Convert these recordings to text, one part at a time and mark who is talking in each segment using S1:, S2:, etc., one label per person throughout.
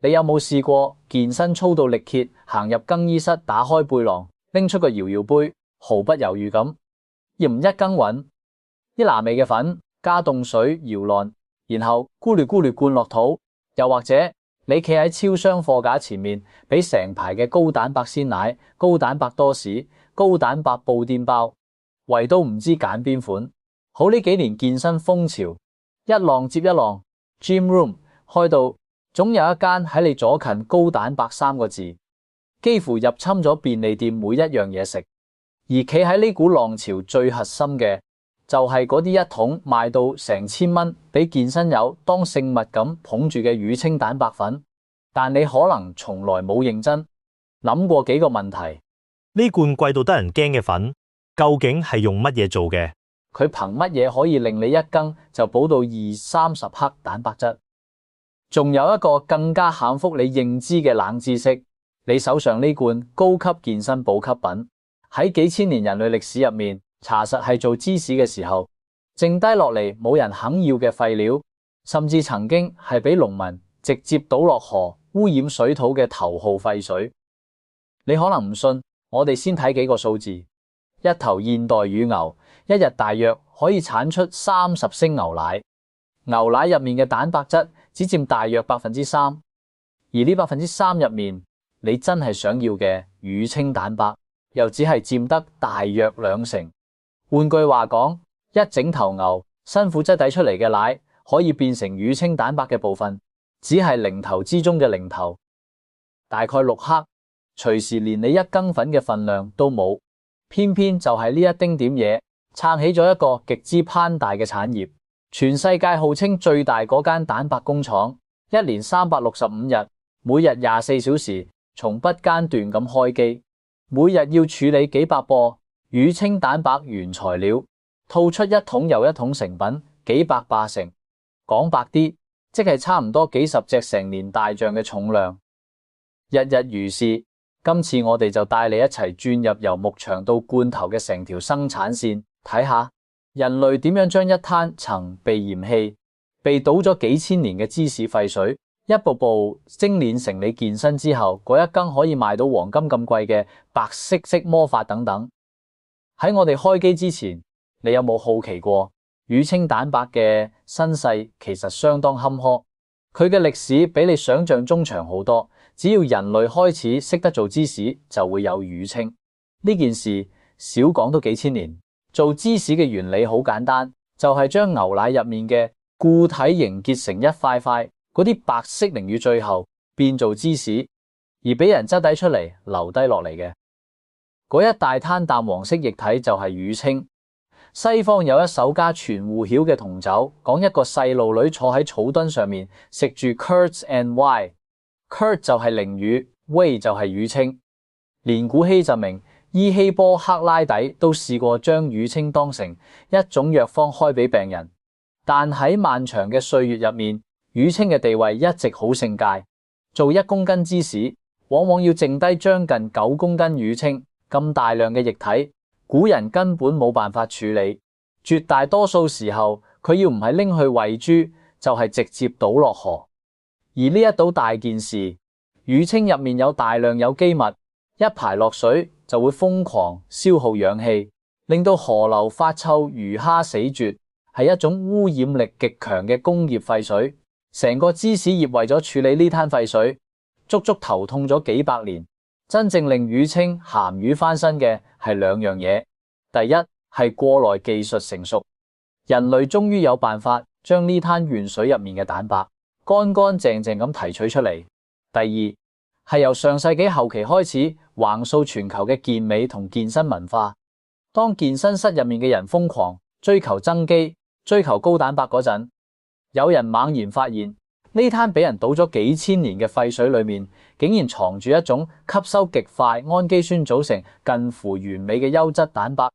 S1: 你有冇試過健身操到力竭，行入更衣室，打開背囊，拎出個搖搖杯，毫不猶豫咁，鹽一羹搵啲拿味嘅粉，加凍水搖爛，然後咕嚕咕嚕灌落肚。又或者你企喺超商貨架前面，俾成排嘅高蛋白鮮奶、高蛋白多士、高蛋白布甸包，圍都唔知揀邊款。好，呢幾年健身風潮一浪接一浪 ，Gym Room 開到總有一間喺你左近高蛋白3個字，幾乎入侵咗便利店每一樣嘢食。而企喺呢股浪潮最核心嘅，就係嗰啲一桶賣到成千蚊，俾健身友當聖物咁捧住嘅乳清蛋白粉。但你可能從來冇認真諗過幾個問題。
S2: 呢罐貴到得人驚嘅粉，究竟係用乜嘢做嘅？
S1: 佢憑乜嘢可以令你一羹就補到20-30克蛋白質？仲有一個更加砍覆你認知嘅冷知識，你手上呢罐高級健身補給品，喺幾千年人類歷史入面，查實係做芝士嘅時候，剩低落嚟冇人肯要嘅廢料，甚至曾經係俾農民直接倒落河污染水土嘅頭號廢水。你可能唔信，我哋先睇幾個數字。一頭現代乳牛一日大約可以產出30升牛奶，牛奶入面嘅蛋白質只佔大約3%，而呢3%入面，你真係想要嘅乳清蛋白又只係佔得大約2成。換句話講，一整頭牛辛苦質地出嚟嘅奶可以變成乳清蛋白嘅部分，只係零頭之中嘅零頭，大概6克，隨時連你一羹粉嘅份量都冇。偏偏就係呢一丁點嘢撐起咗一個極之攀大嘅產業。全世界號稱最大嗰間蛋白工廠，一年365日，每日24小時，從不間斷咁開機，每日要處理幾百磅乳清蛋白原材料，吐出一桶又一桶成品，幾百巴成。講白啲，即係差唔多幾十隻成年大象嘅重量。日日如是。今次我哋就帶你一齊轉入由牧場到罐頭嘅成條生產線，睇下人類點樣將一灘曾被嫌棄、被倒咗幾千年嘅芝士廢水，一步步精煉成你健身之後嗰一羹可以賣到黃金咁貴嘅白色魔法等等。喺我哋開機之前，你有冇好奇過乳清蛋白嘅身世其實相當坎坷，佢嘅歷史比你想象中長好多。只要人類開始識得做芝士，就會有乳清。呢件事少講都幾千年。做芝士嘅原理好簡單，就係將牛奶入面嘅固體凝結成一塊塊，嗰啲白色凝乳最後變做芝士，而俾人質底出嚟留低落嚟嘅嗰一大灘淡黃色液體就係乳清。西方有一首家傳戶曉嘅童酒，講一個細路女坐喺草墩上面食住 curds and whey。Curd 就係凝乳 ，whey 就係乳清。連古希就明，伊希波克拉底都試過將乳清當成一種藥方開俾病人。但喺漫長嘅歲月入面，乳清嘅地位一直好勝界。做1公斤芝士，往往要剩低將近9公斤乳清，咁大量嘅液體，古人根本冇辦法處理。絕大多數時候，佢要唔係拎去餵豬，就係直接倒落河。而呢一倒大件事，乳清入面有大量有機物，一排落水就會瘋狂消耗氧氣，令到河流發臭，魚蝦死絕，係一種污染力極強嘅工業廢水。成個芝士業為咗處理呢灘廢水，足足頭痛咗幾百年。真正令乳清鹹魚翻身嘅係2樣嘢，第一係過來技術成熟，人類終於有辦法將呢灘原水入面嘅蛋白乾乾淨淨咁提取出嚟。第二係由上世紀後期開始橫掃全球嘅健美同健身文化。當健身室入面嘅人瘋狂追求增肌、追求高蛋白嗰陣，有人猛然發現呢灘俾人倒咗幾千年嘅廢水裏面，竟然藏住一種吸收極快、氨基酸組成近乎完美嘅優質蛋白。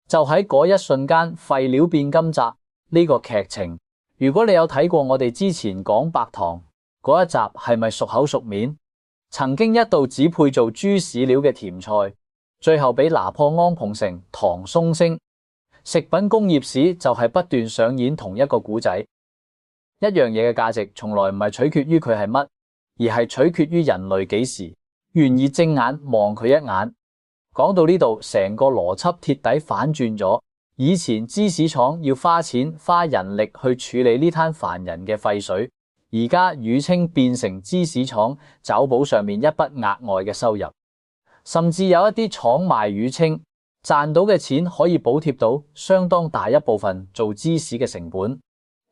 S1: 就喺嗰一瞬間，廢料變金澤呢個劇情。如果你有睇過我哋之前講白糖嗰一集，係咪熟口熟面？曾經一度只配做豬屎料嘅甜菜，最後俾拿破安捧成糖鬆星。食品工業史就係不斷上演同一個故仔。一樣嘢嘅價值從來唔係取決於佢係乜，而係取決於人類幾時願意睜眼望佢一眼。講到呢度，成個邏輯徹底反轉咗。以前芝士廠要花錢花人力去處理呢灘煩人嘅廢水，而家乳清變成芝士廠找補上面一筆額外嘅收入。甚至有一啲廠賣乳清賺到嘅錢可以補貼到相當大一部分做芝士嘅成本。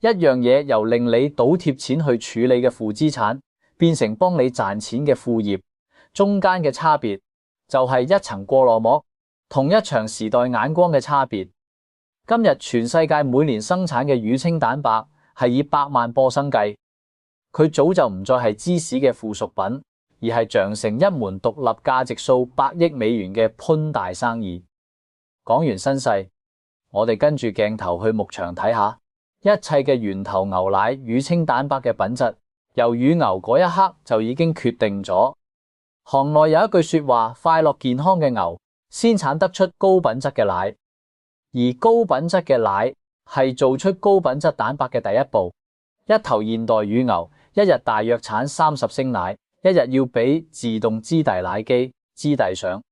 S1: 一樣嘢由令你倒貼錢去處理嘅負資產變成幫你賺錢嘅副業，中間嘅差別就係一層過濾膜同一場時代眼光嘅差別。今日全世界每年生產嘅乳清蛋白係以百萬波生計，佢早就唔再係芝士嘅附屬品，而係長成一門獨立價值數百億美元嘅潘大生意。講完身世，我哋跟住鏡頭去牧場睇下，一切嘅源頭牛奶乳清蛋白嘅品質，由乳牛嗰一刻就已經決定咗。行內有一句說話，快樂健康嘅牛先產得出高品質嘅奶。而高品質嘅奶係做出高品質蛋白嘅第一步。一頭現代乳牛一日大約產30升奶，一日要俾自動支遞奶機支遞上。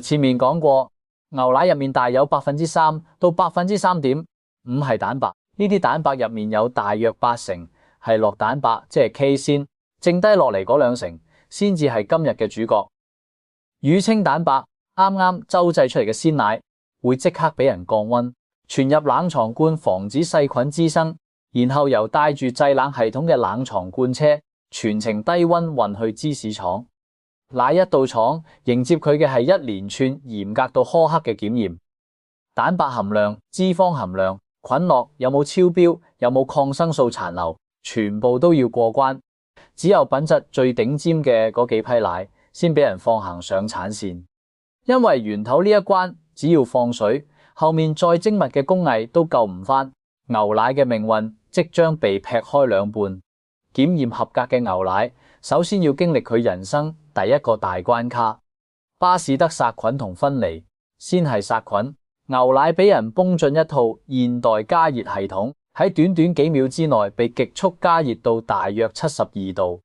S1: 前面講過，牛奶入面大有3%到3.5%係蛋白，呢啲蛋白入面有大約80%係酪蛋白，即係 Casein，剩低落嚟嗰2%先至係今日嘅主角。乳清蛋白啱啱周製出嚟嘅鮮奶會即刻俾人降溫，傳入冷藏罐防止細菌滋生，然後由帶住製冷系統嘅冷藏罐車全程低溫運去芝士廠。奶一到廠，迎接佢嘅係一連串嚴格到苛刻嘅檢驗，蛋白含量、脂肪含量、菌落有冇超標、有冇抗生素殘留，全部都要過關。只有品質最頂尖嘅嗰幾批奶先俾人放行上產線，因為源頭呢一關只要放水，後面再精密嘅工藝都救唔返。牛奶嘅命運即將被劈開兩半。檢驗合格嘅牛奶，首先要經歷佢人生第一個大關卡——巴氏德殺菌同分離。先係殺菌，牛奶俾人泵進一套現代加熱系統，喺短短幾秒之內被極速加熱到大約72度。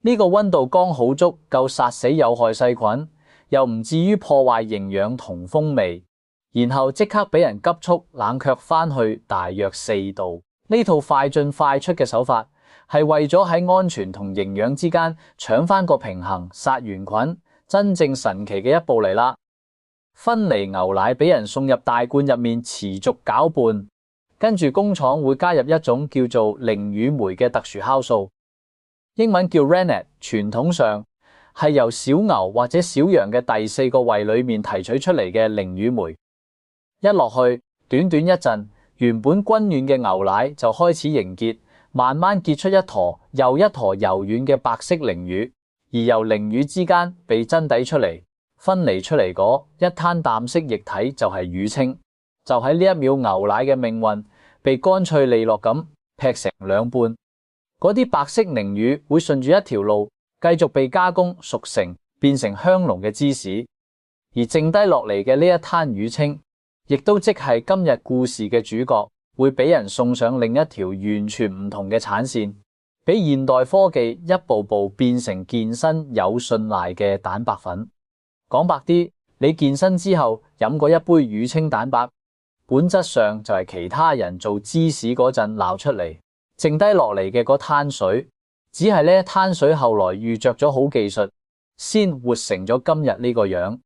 S1: 呢個溫度剛好足夠殺死有害細菌，又唔至於破壞營養同風味，然後即刻俾人急速冷卻返去大約4度。呢套快進快出嘅手法係為咗喺安全同營養之間搶返個平衡，殺完菌，真正神奇嘅一步嚟啦！分離牛奶俾人送入大罐入面持續攪拌，跟住工廠會加入一種叫做凝乳酶嘅特殊酵素，英文叫 rennet， 傳統上係由小牛或者小羊嘅第4個胃裏面提取出嚟嘅凝乳酶。一落去，短短一陣，原本均軟嘅牛奶就開始凝結，慢慢結出一坨又一坨柔軟嘅白色凝乳，而由凝乳之間被真底出嚟，分離出嚟嗰一灘淡色液體就係乳清。就喺呢一秒，牛奶嘅命運被乾脆利落咁劈成兩半。嗰啲白色凝乳會順住一條路繼續被加工熟成，變成香濃嘅芝士，而剩低落嚟嘅呢一灘乳清，亦都即係今日故事嘅主角，會俾人送上另一條完全唔同嘅產線，俾現代科技一步步變成健身有信賴嘅蛋白粉。講白啲，你健身之後飲過一杯乳清蛋白，本質上就係其他人做芝士嗰陣鬧出嚟，剩低落嚟嘅嗰灘水，只係呢一灘水後來遇着咗好技術，先活成咗今日呢個樣。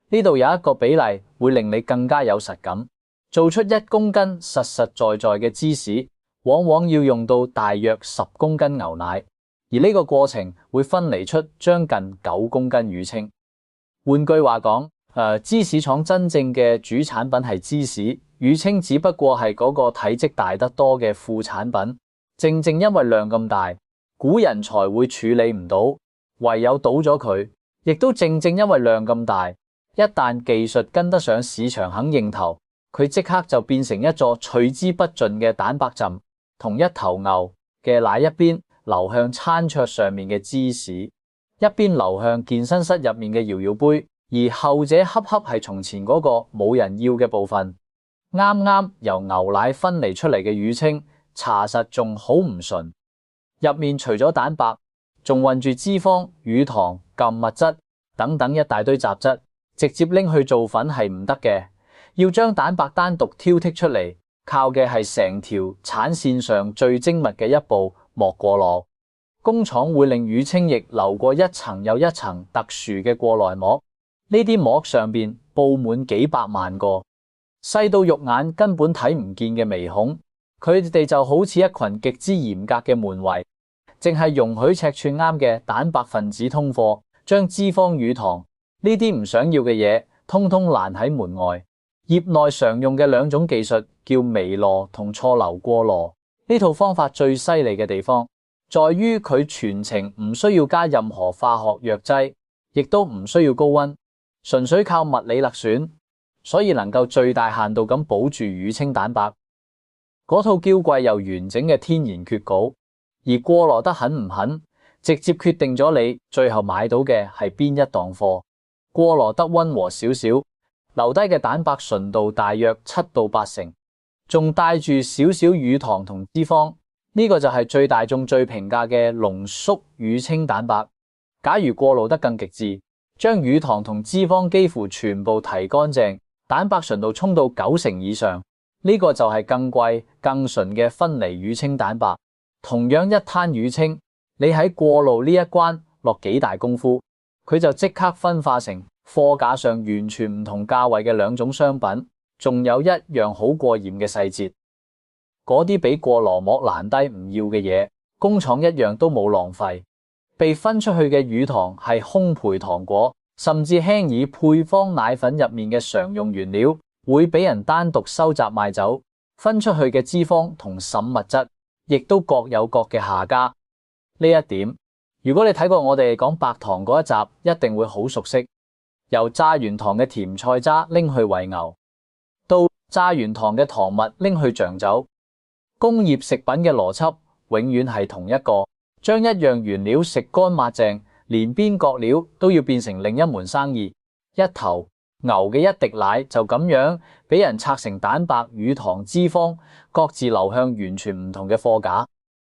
S1: 呢度有一個比例會令你更加有實感，做出1公斤實實在在嘅芝士，往往要用到大約10公斤牛奶，而呢個過程會分離出將近9公斤乳清。換句話講，芝士廠真正嘅主產品係芝士，乳清只不過係嗰個體積大得多嘅副產品。正正因為量咁大，古人才會處理唔到，唯有倒咗佢。亦都正正因為量咁大，一旦技術跟得上，市場肯認頭，佢即刻就變成一座取之不盡嘅蛋白浸，同一頭牛嘅奶一邊流向餐桌上面嘅芝士，一邊流向健身室入面嘅搖搖杯，而後者恰恰係從前嗰個冇人要嘅部分。啱啱由牛奶分離出嚟嘅乳清，查實仲好唔純，入面除咗蛋白，仲混住脂肪、乳糖、禁物質等等一大堆雜質，直接拎去做粉係唔得嘅。要將蛋白單獨挑剔出嚟，靠嘅係成條產線上最精密嘅一步膜過濾。工廠會令乳清液流過一層又一層特殊嘅過濾膜，呢啲膜上邊布滿幾百萬個細到肉眼根本睇唔見嘅微孔，佢哋就好似一群極之嚴格嘅門衛，淨係容許尺寸啱嘅蛋白分子通貨，將脂肪、乳糖呢啲唔想要嘅嘢通通攔喺門外。業內常用嘅兩種技術叫微羅同錯流過濾，呢套方法最犀利嘅地方在於佢全程唔需要加任何化學藥劑，亦都唔需要高溫，純粹靠物理勒選，所以能夠最大限度咁保住乳清蛋白嗰套嬌貴又完整嘅天然缺稿。而過濾得狠唔狠，直接決定咗你最後買到嘅係邊一檔貨。過濾得溫和少少，留低嘅蛋白純度大約7到8成，仲帶住少少乳糖同脂肪，呢個就係最大眾最平價嘅濃縮乳清蛋白。假如過濾得更極致，將乳糖同脂肪幾乎全部提乾淨，蛋白純度衝到9成以上，呢個就係更貴更純嘅分離乳清蛋白。同樣一灘乳清，你喺過濾呢一關落幾大功夫，佢就即刻分化成貨架上完全唔同價位嘅兩種商品。仲有一樣好過癮嘅細節，嗰啲俾過濾膜攔低唔要嘅嘢，工廠一樣都冇浪費。被分出去嘅乳糖係烘焙糖果，甚至輕以配方奶粉入面嘅常用原料，會俾人單獨收集賣走。分出去嘅脂肪同滲物質亦都各有各嘅下家。呢一點，如果你睇過我哋講白糖嗰一集，一定會好熟悉。由榨完糖嘅甜菜渣拎去餵牛，到榨完糖嘅糖蜜拎去釀酒，工業食品嘅邏輯永遠係同一個，將一樣原料食乾抹淨，連邊角料都要變成另一門生意。一頭牛嘅一滴奶就咁樣俾人拆成蛋白、乳糖、脂肪，各自流向完全唔同嘅貨架。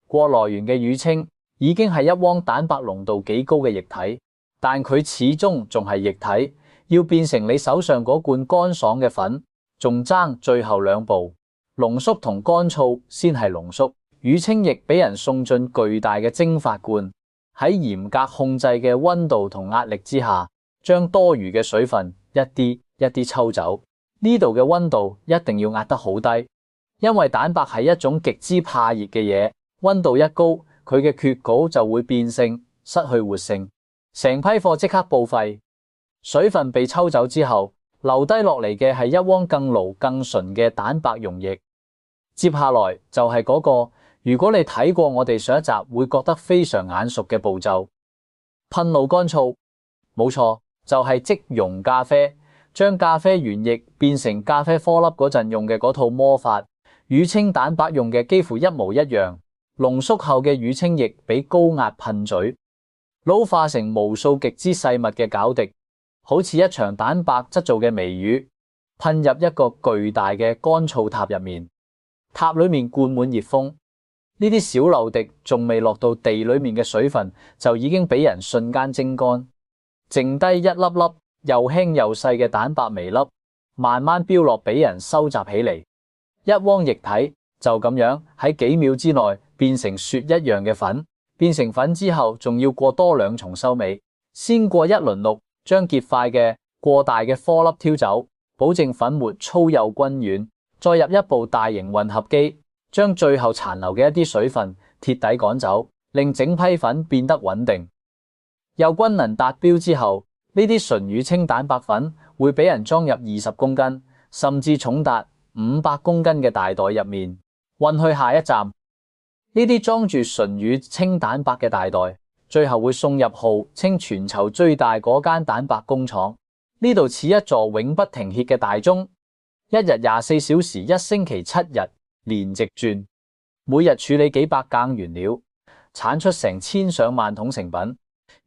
S1: 過濾完嘅乳清已經係一汪蛋白濃度幾高嘅液體，但佢始終仲係液體，要變成你手上嗰罐乾爽嘅粉，仲爭最後兩步，濃縮同乾燥先係濃縮。乳清液俾人送進巨大嘅蒸發罐，喺嚴格控制嘅溫度同壓力之下，將多餘嘅水分一啲一啲抽走。呢度嘅溫度一定要壓得好低，因為蛋白係一種極之怕熱嘅嘢，溫度一高，佢嘅缺稿就會變性，失去活性，成批貨即刻報廢。水分被抽走之後，留低落嚟嘅係一汪更濃更純嘅蛋白溶液。接下來就係嗰個，如果你睇過我哋上一集會覺得非常眼熟嘅步驟，噴露乾燥。冇錯，就係即溶咖啡，將咖啡原液變成咖啡顆粒嗰陣用嘅嗰套魔法。乳清蛋白用嘅幾乎一模一樣，濃縮後嘅乳清液俾高壓噴嘴，老化成無數極之細密嘅餃滴，好似一場蛋白質做嘅微雨，噴入一個巨大嘅乾燥塔入面。塔裏面灌滿熱風，呢啲小漏滴仲未落到地裏面嘅水分，就已經俾人瞬間蒸乾，剩低一粒粒又輕又細嘅蛋白微粒，慢慢飆落俾人收集起嚟。一汪液體就咁樣喺幾秒之內變成雪一樣嘅粉，變成粉之後仲要過多兩重收尾，先過一輪氯，將結塊嘅過大嘅顆粒挑走，保證粉末粗幼均勻，再入一部大型混合機，將最後殘留嘅一啲水分徹底趕走，令整批粉變得穩定。又均能達標之後，呢啲純乳清蛋白粉會俾人裝入20公斤，甚至重達500公斤嘅大袋入面，運去下一站。呢啲裝住純乳清蛋白嘅大袋，最後會送入號稱全球最大嗰間蛋白工廠。呢度似一座永不停歇嘅大鐘，一日24小時，一星期7日，連直轉，每日處理幾百羹原料，產出成千上萬桶成品。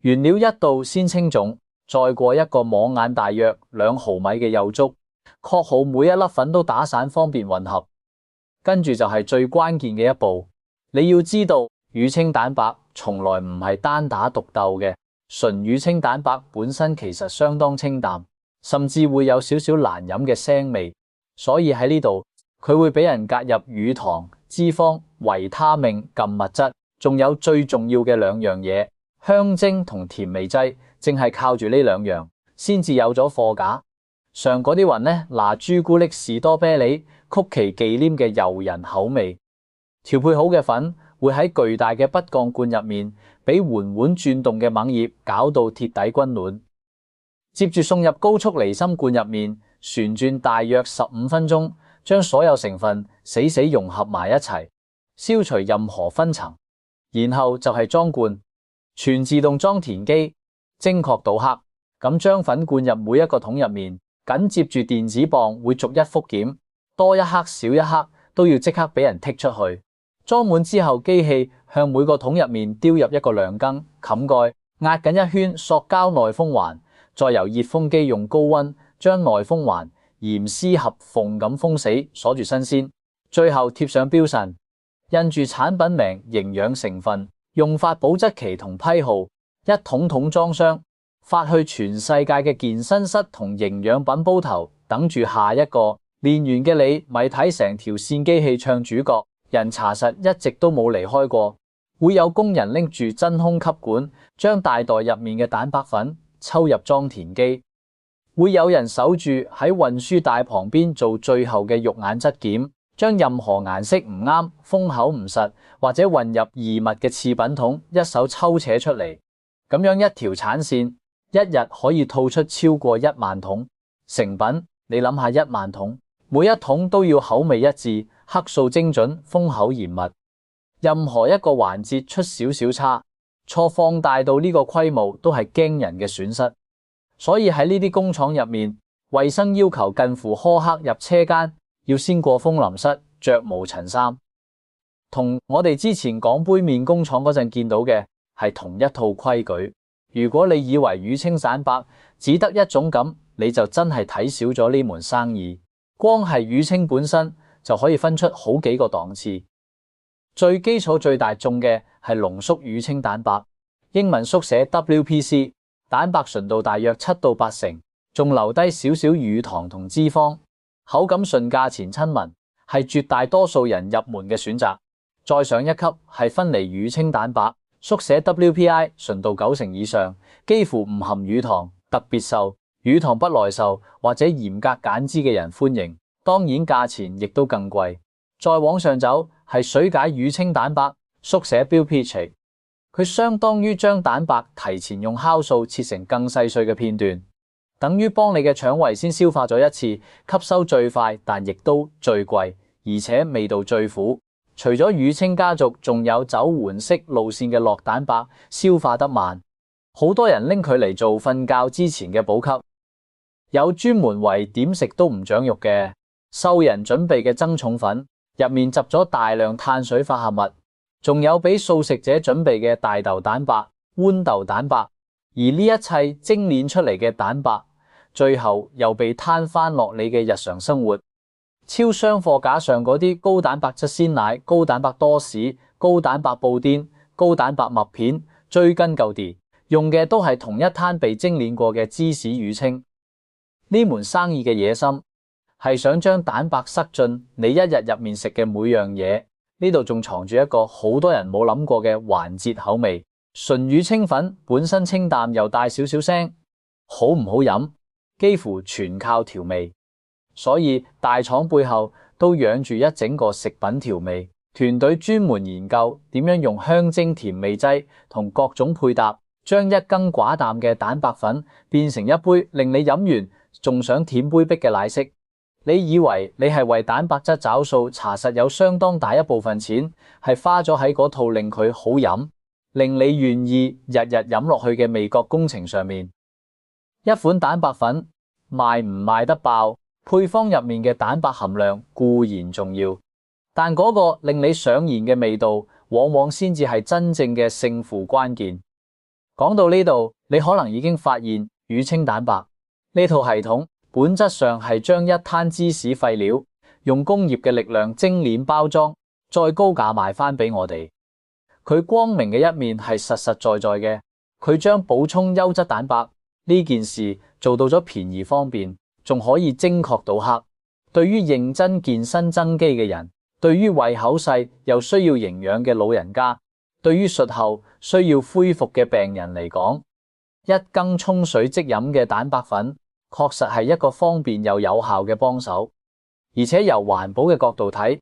S1: 原料一到先稱重，再過一個摸眼大約2毫米嘅幼竹，確好每一粒粉都打散，方便混合。跟住就係最關鍵嘅一步，你要知道乳清蛋白從來唔係單打獨鬥嘅，純乳清蛋白本身其實相當清淡，甚至會有少少難飲嘅腥味，所以喺呢度佢會俾人隔入乳糖、脂肪、維他命、禁物質，仲有最重要嘅兩樣嘢，香精同甜味劑，正係靠住呢兩樣先至有咗貨架。上嗰啲雲呢，拿朱古力、士多啤梨、曲奇忌廉嘅誘人口味，調配好嘅粉會喺巨大嘅不鋼罐入面，俾緩緩轉動嘅猛熱搞到鐵底均暖，接住送入高速離心罐入面，旋轉大約15分鐘，將所有成分死死融合埋一齊，消除任何分層，然後就係裝罐，全自動裝填機，精確倒刻，咁將粉灌入每一個桶入面。緊接住電子磅會逐一復檢，多一克少一克都要即刻俾人剔出去。裝滿之後，機器向每個桶入面丟入一個量羹，冚蓋，壓緊一圈塑膠內封環，再由熱風機用高溫將內封環嚴絲合縫咁封死，鎖住新鮮。最後貼上標示，印住產品名、營養成分、用法、保質期同批號，一桶桶裝箱。發去全世界嘅健身室同營養品煲頭，等住下一個練完嘅你，咪睇成條線機器唱主角。人查實一直都冇離開過，會有工人拎住真空吸管，將大袋入面嘅蛋白粉抽入裝填機，會有人守住喺運輸帶旁邊做最後嘅肉眼質檢，將任何顏色唔啱、封口唔實或者混入異物嘅次品桶一手抽扯出嚟，咁樣一條產線。一日可以吐出超過1萬桶成品，你諗下1萬桶，每一桶都要口味一致、克數精準、封口嚴密，任何一個環節出少少差錯，放大到呢個規模都係驚人嘅損失。所以喺呢啲工廠入面，衛生要求近乎苛刻，入車間要先過風淋室，着無塵衫，同我哋之前講杯麵工廠嗰陣見到嘅係同一套規矩。如果你以為乳清蛋白只得一種咁，你就真係睇少咗呢門生意。光係乳清本身就可以分出好幾個檔次。最基礎最大眾嘅係濃縮乳清蛋白，英文縮寫 WPC， 蛋白純度大約7到8成，仲留低少少乳糖同脂肪，口感順，價錢親民，係絕大多數人入門嘅選擇。再上一級係分離乳清蛋白，縮寫 WPI， 純度9成以上，幾乎唔含乳糖，特別受乳糖不耐受或者嚴格減脂嘅人歡迎。當然價錢亦都更貴。再往上走係水解乳清蛋白，縮寫 BPH， 佢相當於將蛋白提前用酵素切成更細碎嘅片段，等於幫你嘅腸胃先消化咗一次，吸收最快，但亦都最貴，而且味道最苦。除咗乳清家族，仲有走緩釋路線嘅酪蛋白，消化得慢，好多人拎佢嚟做瞓覺之前嘅補給。有專門為點食都唔長肉嘅瘦人準備嘅增重粉，入面集咗大量碳水化合物，仲有俾素食者準備嘅大豆蛋白、豌豆蛋白，而呢一切精煉出嚟嘅蛋白，最後又被攤翻落你嘅日常生活。超商貨架上嗰啲高蛋白質鮮奶、高蛋白多士、高蛋白布甸、高蛋白麥片，追根究底用嘅都係同一攤被精煉過嘅芝士乳清。呢門生意嘅野心係想將蛋白塞進你一日入面食嘅每樣嘢。呢度仲藏住一個好多人冇諗過嘅環節口味。純乳清粉本身清淡又帶少少腥，好唔好飲幾乎全靠調味。所以大廠背後都養住一整個食品調味團隊，專門研究點樣用香精甜味劑同各種配搭，將一羹寡淡嘅蛋白粉變成一杯令你飲完仲想舔杯壁嘅奶昔。你以為你係為蛋白質找數，查實有相當大一部分錢係花咗喺嗰套令佢好飲、令你願意日日飲落去嘅味覺工程上面。一款蛋白粉賣唔賣得爆，配方入面嘅蛋白含量固然重要，但嗰個令你上癮嘅味道，往往先至係真正嘅勝負關鍵。講到呢度，你可能已經發現乳清蛋白呢套系統本質上係將一灘芝士廢料用工業嘅力量精煉包裝，再高價賣翻俾我哋。佢光明嘅一面係實實在在嘅，佢將補充優質蛋白呢件事做到咗便宜方便，仲可以精確到克。對於認真健身增肌嘅人，對於胃口細又需要營養嘅老人家，對於術後需要恢復嘅病人嚟講，一羹沖水即飲嘅蛋白粉確實係一個方便又有效嘅幫手。而且由環保嘅角度睇，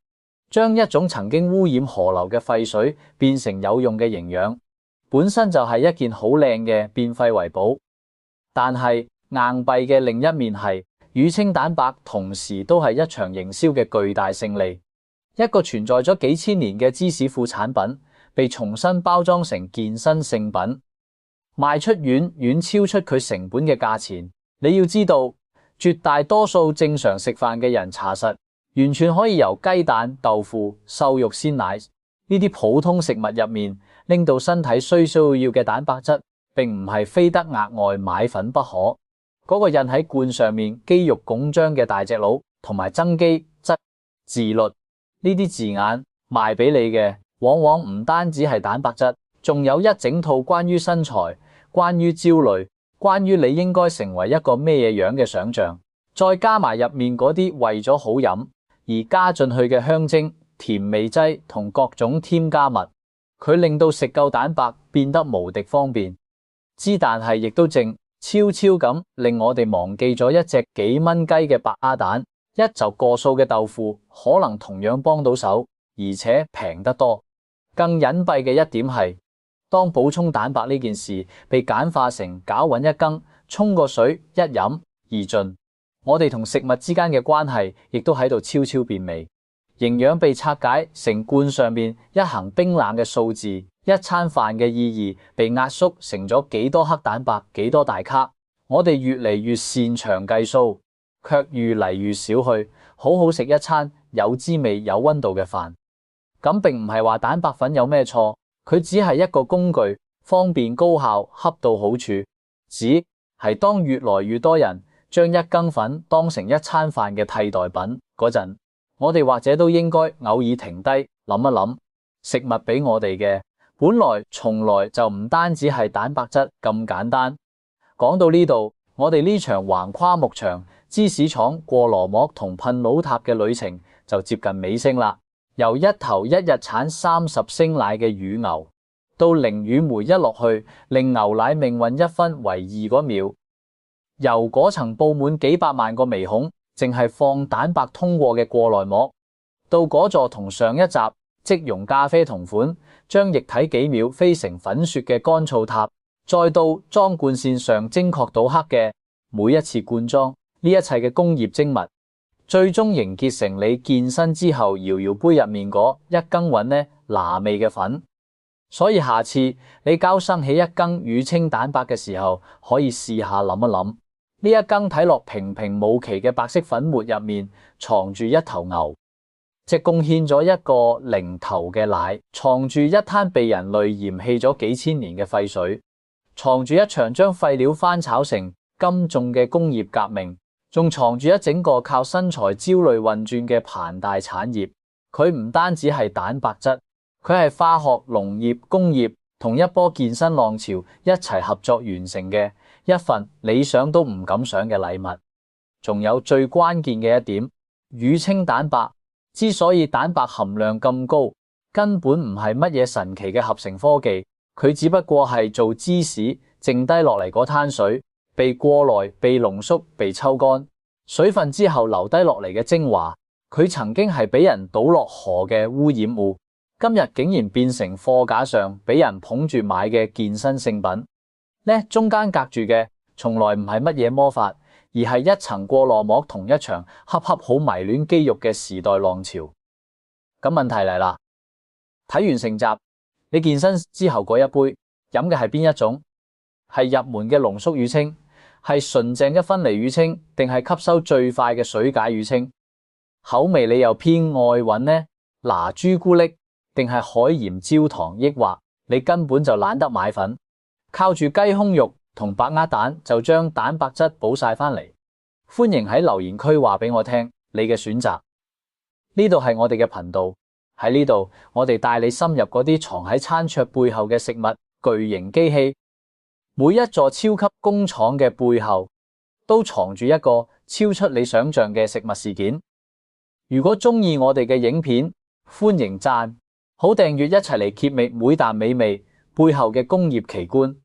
S1: 將一種曾經污染河流嘅廢水變成有用嘅營養，本身就係一件好靚嘅變廢為寶。但係硬幣嘅另一面係，乳清蛋白同時都係一場營銷嘅巨大勝利。一個存在咗幾千年嘅芝士副產品，被重新包裝成健身聖品，賣出遠遠超出佢成本嘅價錢。你要知道，絕大多數正常食飯嘅人查實完全可以由雞蛋、豆腐、瘦肉鮮奶呢啲普通食物入面拎到身體需要嘅蛋白質，並唔係非得額外買粉不可。嗰個印喺罐上面肌肉拱張嘅大隻佬同埋增肌、質、自律呢啲字眼賣俾你嘅，往往唔單止係蛋白質，仲有一整套關於身材、關於焦慮、關於你應該成為一個咩嘢樣嘅想象，再加埋入面嗰啲為咗好飲而加進去嘅香精、甜味劑同各種添加物，佢令到食夠蛋白變得無敵方便。但係亦都正悄悄咁令我哋忘記咗一隻幾蚊雞嘅白鴨蛋，一就過數嘅豆腐可能同樣幫到手，而且平得多。更隱蔽嘅一點係，當補充蛋白呢件事被簡化成攪勻一羹，沖個水一飲而盡，我哋同食物之間嘅關係亦都喺度悄悄變微。營養被拆解成罐上面一行冰冷嘅數字，一餐飯嘅意義被壓縮成咗幾多克蛋白、幾多大卡。我哋越嚟越擅長計數，卻越嚟越少去好好食一餐有滋味、有溫度嘅飯。咁並唔係話蛋白粉有咩錯，佢只係一個工具，方便高效，恰到好處。只係當越來越多人將一羹粉當成一餐飯嘅替代品嗰陣，我哋或者都應該偶爾停低諗一諗，食物俾我哋嘅本來從來就唔單止係蛋白質咁簡單。講到呢度，我哋呢場橫跨牧場、芝士廠、過羅膜同噴腦塔嘅旅程就接近尾聲啦。由一頭一日產30升奶嘅乳牛，到零乳酶一落去令牛奶命運一分為二嗰秒，由嗰層布滿幾百萬個微孔淨係放蛋白通過嘅過內膜，到嗰座同上一集即溶咖啡同款，將液體幾秒飛成粉雪嘅乾燥塔，再到裝罐線上精確倒刻嘅每一次灌裝，呢一切嘅工業精密，最終凝結成你健身之後搖搖杯入面嗰一羹韻呢拿味嘅粉。所以下次你交生起一羹乳清蛋白嘅時候，可以試下諗一諗，呢一羹睇落平平無奇嘅白色粉末入面藏住一頭牛，即貢獻咗一個零頭嘅奶，藏住一灘被人類嫌棄咗幾千年嘅廢水，藏住一場將廢料翻炒成金重嘅工業革命，仲藏住一整個靠身材焦慮運轉嘅龐大產業。佢唔單止係蛋白質，佢係化學、農業、工業同一波健身浪潮一齊合作完成嘅一份你想都唔敢想嘅禮物。仲有最關鍵嘅一點，乳清蛋白之所以蛋白含量咁高，根本唔係乜嘢神奇嘅合成科技，佢只不過係做芝士剩低落嚟嗰灘水被過濾、被濃縮、被抽乾，水分之後留低落嚟嘅精華，佢曾經係俾人倒落河嘅污染物，今日竟然變成貨架上俾人捧住買嘅健身聖品。呢中間隔住嘅從來唔係乜嘢魔法，而係一層過羅膜同一場恰恰好迷戀肌肉嘅時代浪潮。咁問題嚟啦，睇完成集，你健身之後嗰一杯飲嘅係邊一種？係入門嘅濃縮乳清，係純正嘅分離乳清，定係吸收最快嘅水解乳清？口味你又偏愛揾呢？拿朱古力定係海鹽焦糖？抑或你根本就懶得買粉，靠住雞胸肉同白鴨蛋就將蛋白質補晒翻嚟？歡迎喺留言區話俾我聽你嘅選擇。呢度係我哋嘅頻道，喺呢度，我哋帶你深入嗰啲藏喺餐桌背後嘅食物巨型機器。每一座超級工廠嘅背後，都藏住一個超出你想象嘅食物事件。如果鍾意我哋嘅影片，歡迎讚好訂閱，一齊嚟揭秘每啖美味背後嘅工業奇觀。